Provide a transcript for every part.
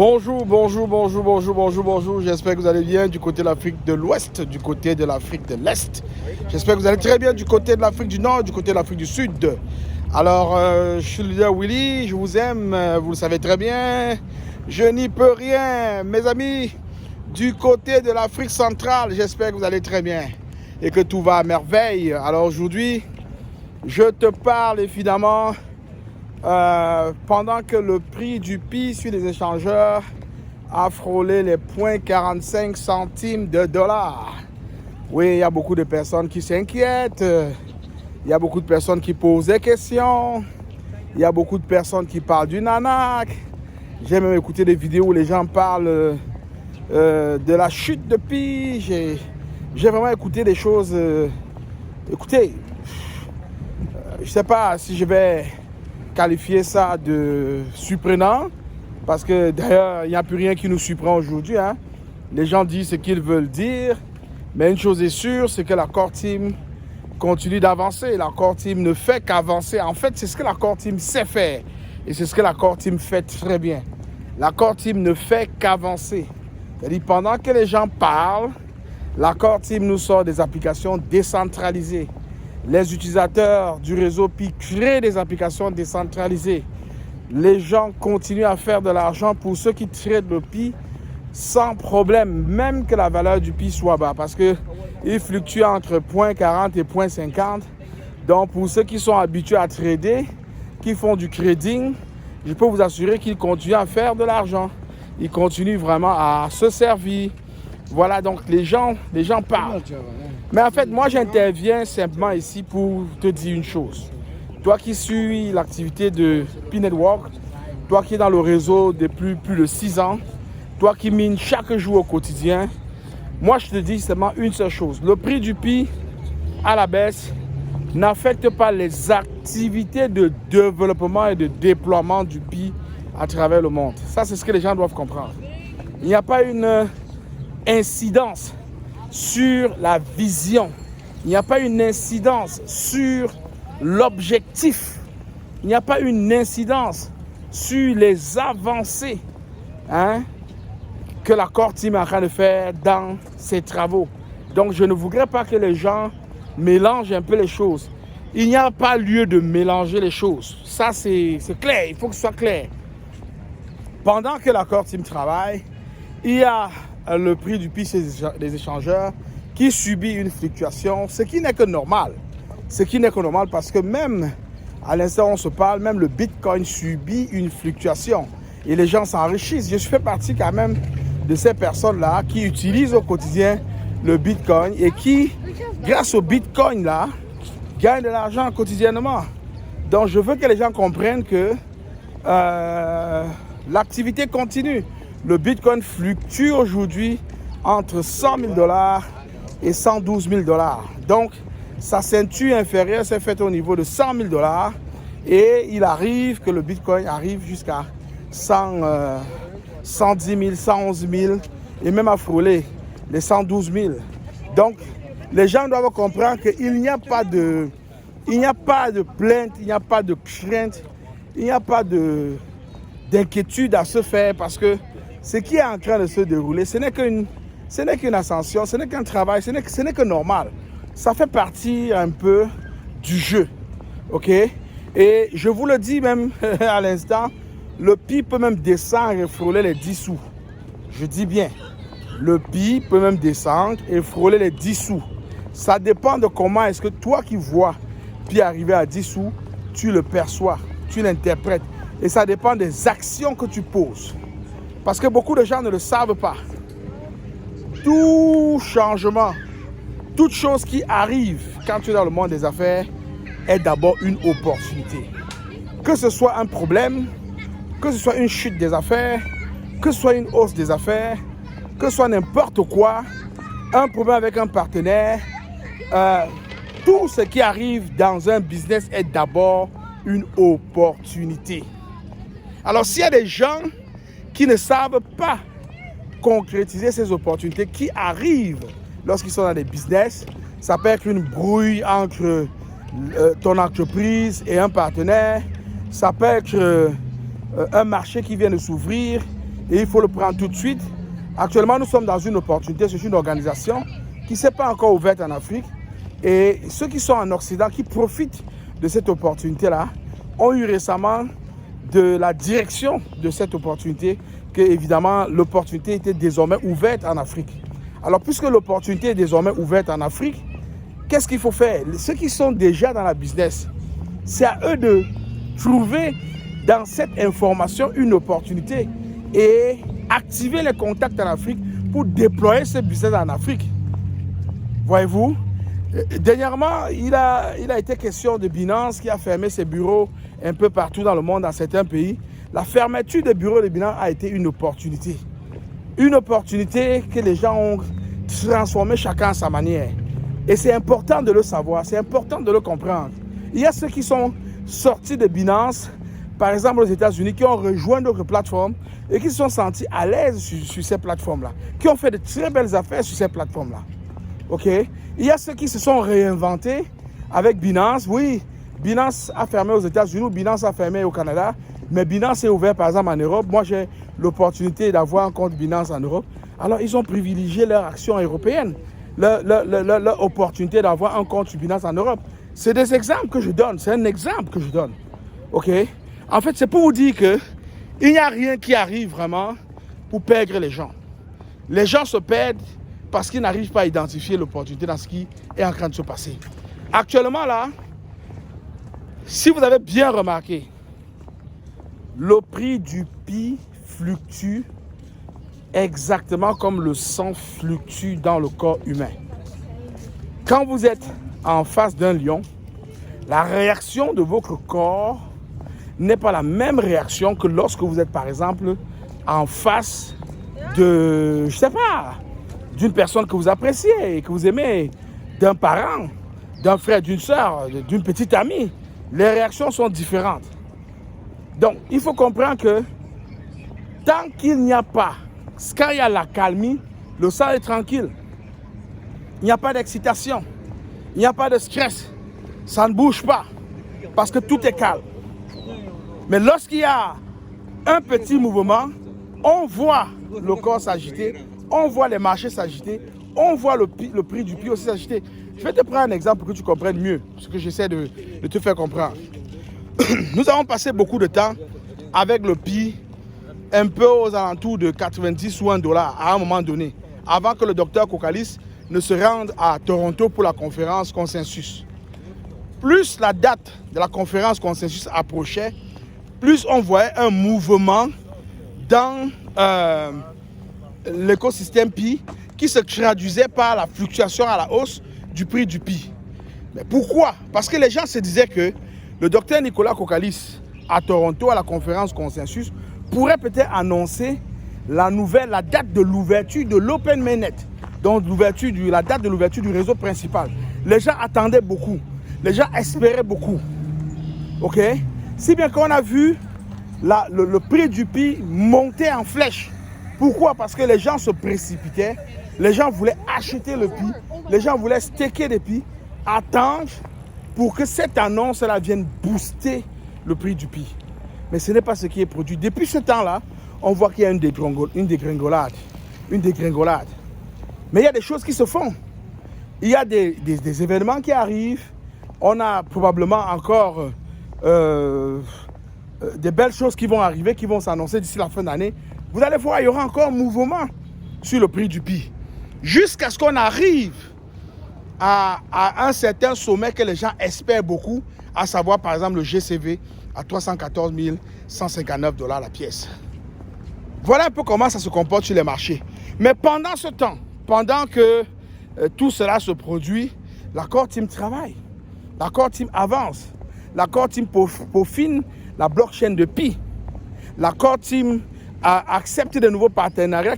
Bonjour, bonjour, bonjour, bonjour, bonjour, bonjour. J'espère que vous allez bien du côté de l'Afrique de l'Ouest, du côté de l'Afrique de l'Est. J'espère que vous allez très bien du côté de l'Afrique du Nord, du côté de l'Afrique du Sud. Alors, je suis le leader Willy, je vous aime, vous le savez très bien. Je n'y peux rien, mes amis. Du côté de l'Afrique centrale, j'espère que vous allez très bien et que tout va à merveille. Alors aujourd'hui, je te parle évidemment pendant que le prix du PI sur les échangeurs a frôlé les 0,45 centimes de dollars. Oui, il y a beaucoup de personnes qui s'inquiètent, il y a beaucoup de personnes qui posent des questions, il y a beaucoup de personnes qui parlent du nanak. J'ai même écouté des vidéos où les gens parlent de la chute de PI. J'ai vraiment écouté des choses. Écoutez, je ne sais pas si je vais qualifier ça de surprenant, parce que d'ailleurs, il n'y a plus rien qui nous surprend aujourd'hui. Hein. Les gens disent ce qu'ils veulent dire, mais une chose est sûre, c'est que la Core Team continue d'avancer. La Core Team ne fait qu'avancer. En fait, c'est ce que la Core Team sait faire, et c'est ce que la Core Team fait très bien. La Core Team ne fait qu'avancer. C'est-à-dire, pendant que les gens parlent, la Core Team nous sort des applications décentralisées. Les utilisateurs du réseau PI créent des applications décentralisées. Les gens continuent à faire de l'argent pour ceux qui traitent le PI sans problème, même que la valeur du PI soit bas, parce qu'il fluctue entre 0,40 et 0,50. Donc pour ceux qui sont habitués à trader, qui font du trading, je peux vous assurer qu'ils continuent à faire de l'argent. Ils continuent vraiment à se servir. Voilà, donc les gens parlent. Mais en fait, moi, j'interviens simplement ici pour te dire une chose. Toi qui suis l'activité de PI Network, toi qui es dans le réseau depuis plus de 6 ans, toi qui mines chaque jour au quotidien, moi, je te dis seulement une seule chose. Le prix du PI à la baisse n'affecte pas les activités de développement et de déploiement du PI à travers le monde. Ça, c'est ce que les gens doivent comprendre. Il n'y a pas une incidence sur la vision. Il n'y a pas une incidence sur l'objectif. Il n'y a pas une incidence sur les avancées que la Core Team est en train de faire dans ses travaux. Donc, je ne voudrais pas que les gens mélangent un peu les choses. Il n'y a pas lieu de mélanger les choses. Ça, c'est clair. Il faut que ce soit clair. Pendant que la Core Team travaille, il y a le prix du PI des échangeurs qui subit une fluctuation, ce qui n'est que normal. Ce qui n'est que normal parce que même à l'instant où on se parle, même le Bitcoin subit une fluctuation et les gens s'enrichissent. Je fais partie quand même de ces personnes-là qui utilisent au quotidien le Bitcoin et qui, grâce au Bitcoin-là, gagnent de l'argent quotidiennement. Donc, je veux que les gens comprennent que l'activité continue. Le Bitcoin fluctue aujourd'hui entre 100 000 $ et 112 000 $. Donc, sa ceinture inférieure s'est faite au niveau de 100 000 $ et il arrive que le Bitcoin arrive jusqu'à 110 000, 111 000 et même à frôler les 112 000. Donc, les gens doivent comprendre qu'il n'y a pas de plainte, il n'y a pas de crainte, il n'y a pas d'inquiétude à se faire parce que ce qui est en train de se dérouler, ce n'est qu'une ascension, ce n'est qu'un travail, ce n'est que normal. Ça fait partie un peu du jeu, ok? Et je vous le dis même à l'instant, le PI peut même descendre et frôler les 10 sous. Je dis bien, le PI peut même descendre et frôler les 10 sous. Ça dépend de comment est-ce que toi qui vois PI arriver à 10 sous, tu le perçois, tu l'interprètes. Et ça dépend des actions que tu poses. Parce que beaucoup de gens ne le savent pas. Tout changement, toute chose qui arrive quand tu es dans le monde des affaires est d'abord une opportunité. Que ce soit un problème, que ce soit une chute des affaires, que ce soit une hausse des affaires, que ce soit n'importe quoi, un problème avec un partenaire, tout ce qui arrive dans un business est d'abord une opportunité. Alors s'il y a des gens qui ne savent pas concrétiser ces opportunités qui arrivent lorsqu'ils sont dans des business, ça peut être une brouille entre ton entreprise et un partenaire, ça peut être un marché qui vient de s'ouvrir et il faut le prendre tout de suite. Actuellement, nous sommes dans une opportunité, c'est une organisation qui ne s'est pas encore ouverte en Afrique. Et ceux qui sont en Occident, qui profitent de cette opportunité-là, ont eu récemment de la direction de cette opportunité, que évidemment l'opportunité était désormais ouverte en Afrique. Alors puisque l'opportunité est désormais ouverte en Afrique, qu'est-ce qu'il faut faire? Ceux qui sont déjà dans la business, c'est à eux de trouver dans cette information une opportunité et activer les contacts en Afrique pour déployer ce business en Afrique. Voyez-vous? Dernièrement, il a été question de Binance qui a fermé ses bureaux un peu partout dans le monde, dans certains pays. La fermeture des bureaux de Binance a été une opportunité. Une opportunité que les gens ont transformée chacun à sa manière. Et c'est important de le savoir, c'est important de le comprendre. Il y a ceux qui sont sortis de Binance, par exemple aux États-Unis, qui ont rejoint d'autres plateformes et qui se sont sentis à l'aise sur ces plateformes-là, qui ont fait de très belles affaires sur ces plateformes-là. Ok? Il y a ceux qui se sont réinventés avec Binance. Oui, Binance a fermé aux États-Unis, Binance a fermé au Canada, mais Binance est ouvert par exemple en Europe. Moi, j'ai l'opportunité d'avoir un compte Binance en Europe. Alors, ils ont privilégié leur action européenne, leur opportunité d'avoir un compte sur Binance en Europe. C'est des exemples que je donne, c'est un exemple que je donne. Ok? En fait, c'est pour vous dire qu'il n'y a rien qui arrive vraiment pour perdre les gens. Les gens se perdent parce qu'ils n'arrivent pas à identifier l'opportunité dans ce qui est en train de se passer. Actuellement, là, si vous avez bien remarqué, le prix du Pi fluctue exactement comme le sang fluctue dans le corps humain. Quand vous êtes en face d'un lion, la réaction de votre corps n'est pas la même réaction que lorsque vous êtes, par exemple, en face de, je sais pas, d'une personne que vous appréciez et que vous aimez, d'un parent, d'un frère, d'une soeur, d'une petite amie. Les réactions sont différentes. Donc, il faut comprendre que tant qu'il n'y a pas, quand il y a la calmie, le sang est tranquille. Il n'y a pas d'excitation, il n'y a pas de stress. Ça ne bouge pas parce que tout est calme. Mais lorsqu'il y a un petit mouvement, on voit le corps s'agiter, on voit les marchés s'agiter, on voit le prix du Pi aussi s'agiter. Je vais te prendre un exemple pour que tu comprennes mieux ce que j'essaie de te faire comprendre. Nous avons passé beaucoup de temps avec le Pi un peu aux alentours de 90 ou $1 à un moment donné, avant que le docteur Kokalis ne se rende à Toronto pour la conférence Consensus. Plus la date de la conférence Consensus approchait, plus on voyait un mouvement dans l'écosystème Pi qui se traduisait par la fluctuation à la hausse du prix du Pi. Mais pourquoi? Parce que les gens se disaient que le docteur Nicolas Kokalis à Toronto à la conférence Consensus pourrait peut-être annoncer la date de l'ouverture de l'Open Mainnet, donc la date de l'ouverture du réseau principal. Les gens attendaient beaucoup, les gens espéraient beaucoup. Ok? Si bien qu'on a vu le prix du Pi monter en flèche. Pourquoi? Parce que les gens se précipitaient, les gens voulaient acheter le Pi, les gens voulaient staker des Pi, attendre pour que cette annonce-là vienne booster le prix du Pi. Mais ce n'est pas ce qui est produit. Depuis ce temps-là, on voit qu'il y a une dégringolade. Mais il y a des choses qui se font. Il y a des événements qui arrivent. On a probablement encore des belles choses qui vont arriver, qui vont s'annoncer d'ici la fin d'année. Vous allez voir, il y aura encore un mouvement sur le prix du Pi. Jusqu'à ce qu'on arrive à un certain sommet que les gens espèrent beaucoup, à savoir par exemple le GCV à 314 159 $ la pièce. Voilà un peu comment ça se comporte sur les marchés. Mais pendant ce temps, pendant que tout cela se produit, la Core Team travaille. La Core Team avance. La Core Team peaufine la blockchain de Pi. La Core Team a accepté de nouveaux partenaires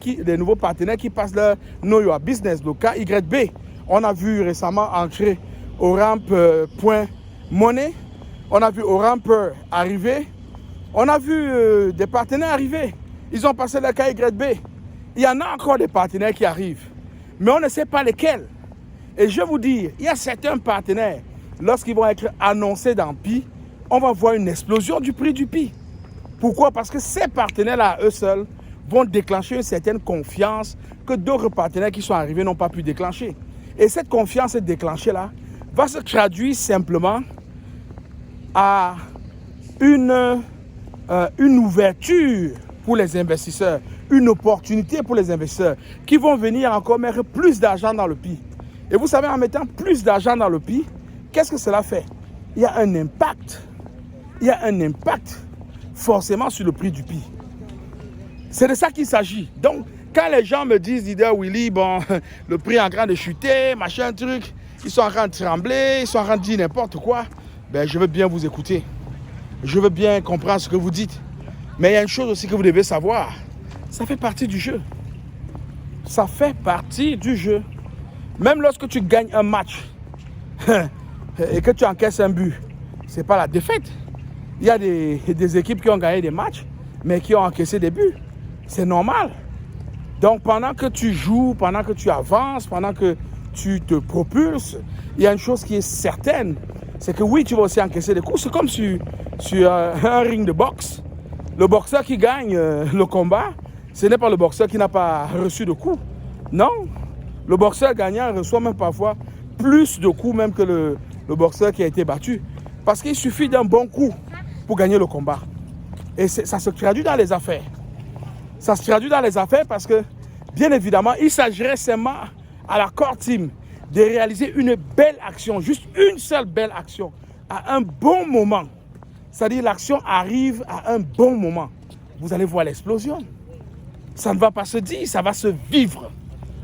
qui passent leur Know Your Business, le KYB. On a vu récemment entrer Oramp.money. On a vu Oramper arriver. On a vu des partenaires arriver. Ils ont passé le KYB. Il y en a encore des partenaires qui arrivent. Mais on ne sait pas lesquels. Et je vais vous dire, il y a certains partenaires, lorsqu'ils vont être annoncés dans Pi, on va voir une explosion du prix du Pi. Pourquoi? Parce que ces partenaires-là, eux seuls, vont déclencher une certaine confiance que d'autres partenaires qui sont arrivés n'ont pas pu déclencher. Et cette confiance déclenchée-là va se traduire simplement à une ouverture pour les investisseurs, une opportunité pour les investisseurs qui vont venir encore mettre plus d'argent dans le PI. Et vous savez, en mettant plus d'argent dans le PI, qu'est-ce que cela fait? Il y a un impact. Il y a un impact forcément sur le prix du PI. C'est de ça qu'il s'agit. Donc, quand les gens me disent, Leader Willy, bon, le prix est en train de chuter, machin, truc, ils sont en train de trembler, ils sont en train de dire n'importe quoi, ben, je veux bien vous écouter. Je veux bien comprendre ce que vous dites. Mais il y a une chose aussi que vous devez savoir. Ça fait partie du jeu. Ça fait partie du jeu. Même lorsque tu gagnes un match et que tu encaisses un but, ce n'est pas la défaite. Il y a des équipes qui ont gagné des matchs, mais qui ont encaissé des buts. C'est normal. Donc, pendant que tu joues, pendant que tu avances, pendant que tu te propulses, il y a une chose qui est certaine. C'est que oui, tu vas aussi encaisser des coups. C'est comme sur un ring de boxe. Le boxeur qui gagne le combat, ce n'est pas le boxeur qui n'a pas reçu de coups. Non. Le boxeur gagnant reçoit même parfois plus de coups même que le boxeur qui a été battu. Parce qu'il suffit d'un bon coup pour gagner le combat. Et ça se traduit dans les affaires. Ça se traduit dans les affaires parce que, bien évidemment, il s'agirait seulement à la core team de réaliser une belle action, juste une seule belle action, à un bon moment. C'est-à-dire l'action arrive à un bon moment. Vous allez voir l'explosion. Ça ne va pas se dire, ça va se vivre.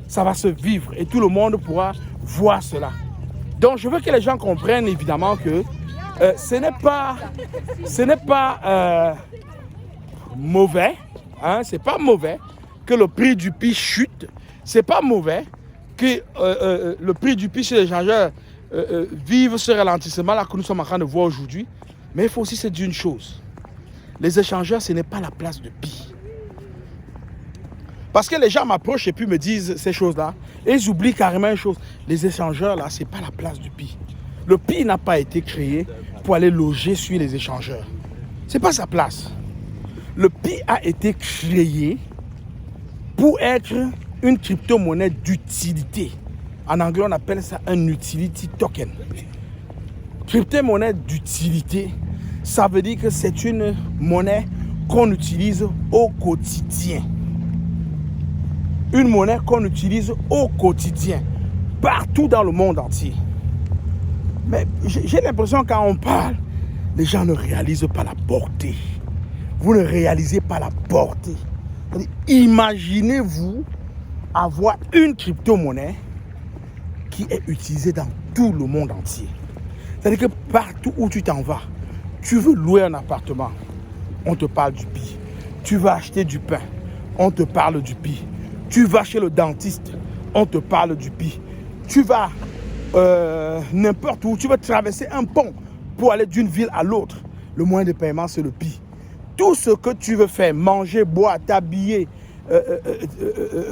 Ça va se vivre et tout le monde pourra voir cela. Donc, je veux que les gens comprennent évidemment que ce n'est pas mauvais, hein, c'est pas mauvais que le prix du PI chute, c'est pas mauvais que le prix du PI chez les échangeurs vive ce ralentissement-là que nous sommes en train de voir aujourd'hui. Mais il faut aussi se dire une chose, les échangeurs, ce n'est pas la place de PI. Parce que les gens m'approchent et puis me disent ces choses-là, et ils oublient carrément une chose, les échangeurs, là, ce n'est pas la place du PI. Le PI n'a pas été créé pour aller loger sur les échangeurs. Ce n'est pas sa place. Le PI a été créé pour être une crypto-monnaie d'utilité. En anglais, on appelle ça un utility token. Crypto-monnaie d'utilité, ça veut dire que c'est une monnaie qu'on utilise au quotidien. Une monnaie qu'on utilise au quotidien, partout dans le monde entier. Mais j'ai l'impression quand on parle, les gens ne réalisent pas la portée. Vous ne réalisez pas la portée. Imaginez-vous avoir une crypto-monnaie qui est utilisée dans tout le monde entier. C'est-à-dire que partout où tu t'en vas, tu veux louer un appartement, on te parle du PI. Tu vas acheter du pain, on te parle du PI. Tu vas chez le dentiste, on te parle du PI. Tu vas n'importe où, tu vas traverser un pont pour aller d'une ville à l'autre. Le moyen de paiement, c'est le PI. Tout ce que tu veux faire, manger, boire, t'habiller,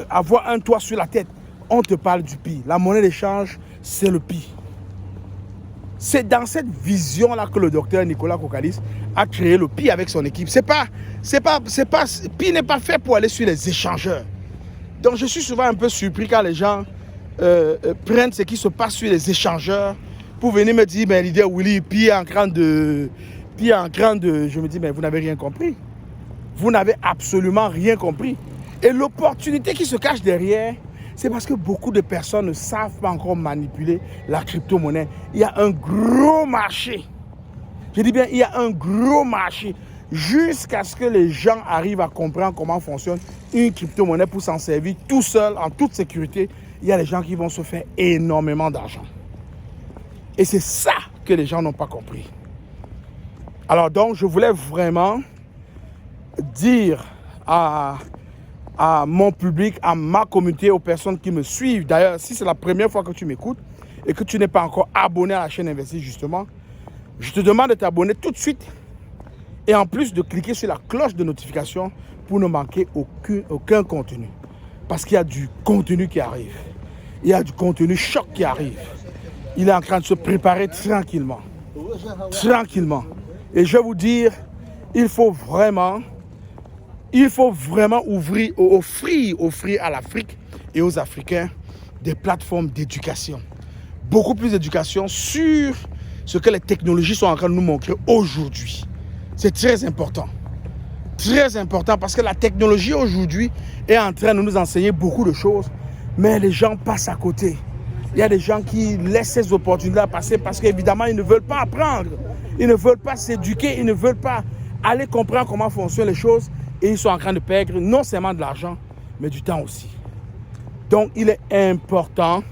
avoir un toit sur la tête, on te parle du PI. La monnaie d'échange, c'est le PI. C'est dans cette vision-là que le docteur Nicolas Kokalis a créé le PI avec son équipe. PI n'est pas fait pour aller sur les échangeurs. Donc je suis souvent un peu surpris quand les gens prennent ce qui se passe sur les échangeurs pour venir me dire, mais Leader Willy, PI est en train de... Je me dis, mais vous n'avez rien compris. Vous n'avez absolument rien compris. Et l'opportunité qui se cache derrière, c'est parce que beaucoup de personnes ne savent pas encore manipuler la crypto-monnaie. Il y a un gros marché. Je dis bien, il y a un gros marché. Jusqu'à ce que les gens arrivent à comprendre comment fonctionne une crypto-monnaie pour s'en servir tout seul, en toute sécurité, il y a des gens qui vont se faire énormément d'argent. Et c'est ça que les gens n'ont pas compris. Alors donc, je voulais vraiment dire à mon public, à ma communauté, aux personnes qui me suivent. D'ailleurs, si c'est la première fois que tu m'écoutes et que tu n'es pas encore abonné à la chaîne Investir justement, je te demande de t'abonner tout de suite et en plus de cliquer sur la cloche de notification pour ne manquer aucun contenu. Parce qu'il y a du contenu qui arrive. Il y a du contenu choc qui arrive. Il est en train de se préparer tranquillement. Tranquillement. Et je vais vous dire, il faut vraiment Il faut vraiment offrir à l'Afrique et aux Africains des plateformes d'éducation. Beaucoup plus d'éducation sur ce que les technologies sont en train de nous montrer aujourd'hui. C'est très important. Très important parce que la technologie aujourd'hui est en train de nous enseigner beaucoup de choses, mais les gens passent à côté. Il y a des gens qui laissent ces opportunités passer parce qu'évidemment, ils ne veulent pas apprendre. Ils ne veulent pas s'éduquer, ils ne veulent pas aller comprendre comment fonctionnent les choses et ils sont en train de perdre non seulement de l'argent, mais du temps aussi. Donc, il est important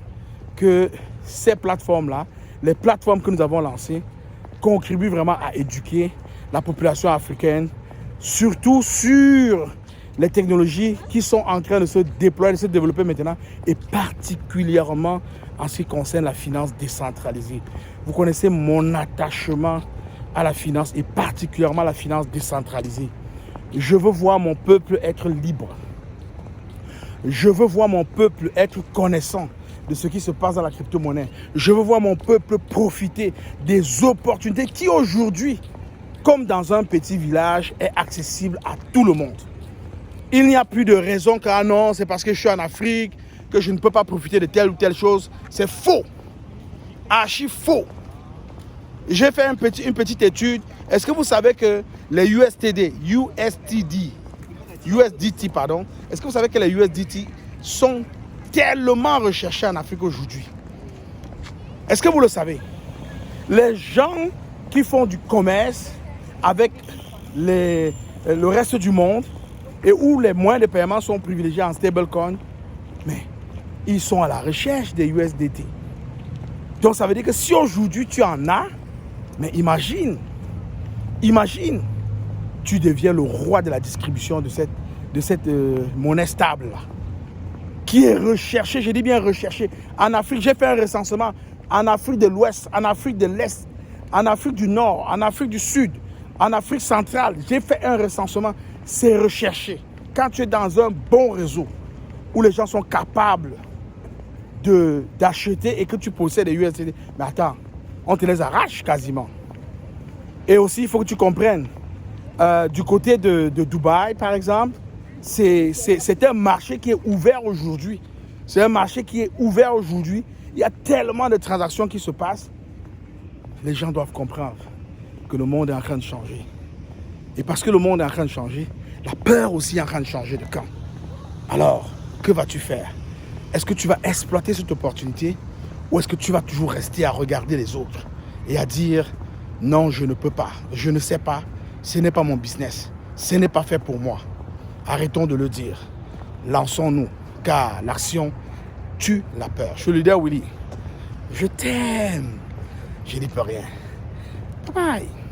que ces plateformes-là, les plateformes que nous avons lancées, contribuent vraiment à éduquer la population africaine, surtout sur les technologies qui sont en train de se déployer, de se développer maintenant, et particulièrement en ce qui concerne la finance décentralisée. Vous connaissez mon attachement à la finance et particulièrement à la finance décentralisée. Je veux voir mon peuple être libre. Je veux voir mon peuple être connaissant de ce qui se passe dans la crypto-monnaie. Je veux voir mon peuple profiter des opportunités qui aujourd'hui, comme dans un petit village, est accessible à tout le monde. Il n'y a plus de raison que ah non, c'est parce que je suis en Afrique que je ne peux pas profiter de telle ou telle chose. C'est faux. Archi faux. J'ai fait une petite étude. Est-ce que vous savez que les USDT, est-ce que vous savez que les USDT sont tellement recherchés en Afrique aujourd'hui? Est-ce que vous le savez? Les gens qui font du commerce avec le reste du monde et où les moyens de paiement sont privilégiés en stablecoin, mais ils sont à la recherche des USDT. Donc ça veut dire que si aujourd'hui tu en as, mais imagine, tu deviens le roi de la distribution de cette monnaie stable là, qui est recherchée, je dis bien recherchée. En Afrique, j'ai fait un recensement en Afrique de l'Ouest, en Afrique de l'Est, en Afrique du Nord, en Afrique du Sud, en Afrique centrale. J'ai fait un recensement, c'est recherché. Quand tu es dans un bon réseau où les gens sont capables d'acheter et que tu possèdes des USDT, mais attends, on te les arrache quasiment. Et aussi, il faut que tu comprennes, du côté de Dubaï, par exemple, c'est un marché qui est ouvert aujourd'hui. C'est un marché qui est ouvert aujourd'hui. Il y a tellement de transactions qui se passent. Les gens doivent comprendre que le monde est en train de changer. Et parce que le monde est en train de changer, la peur aussi est en train de changer de camp. Alors, que vas-tu faire? Est-ce que tu vas exploiter cette opportunité ou est-ce que tu vas toujours rester à regarder les autres et à dire non, je ne peux pas, je ne sais pas, ce n'est pas mon business, ce n'est pas fait pour moi. Arrêtons de le dire. Lançons-nous, car l'action tue la peur. Je suis le leader Willy. Je t'aime. Je n'y peux rien. Bye bye.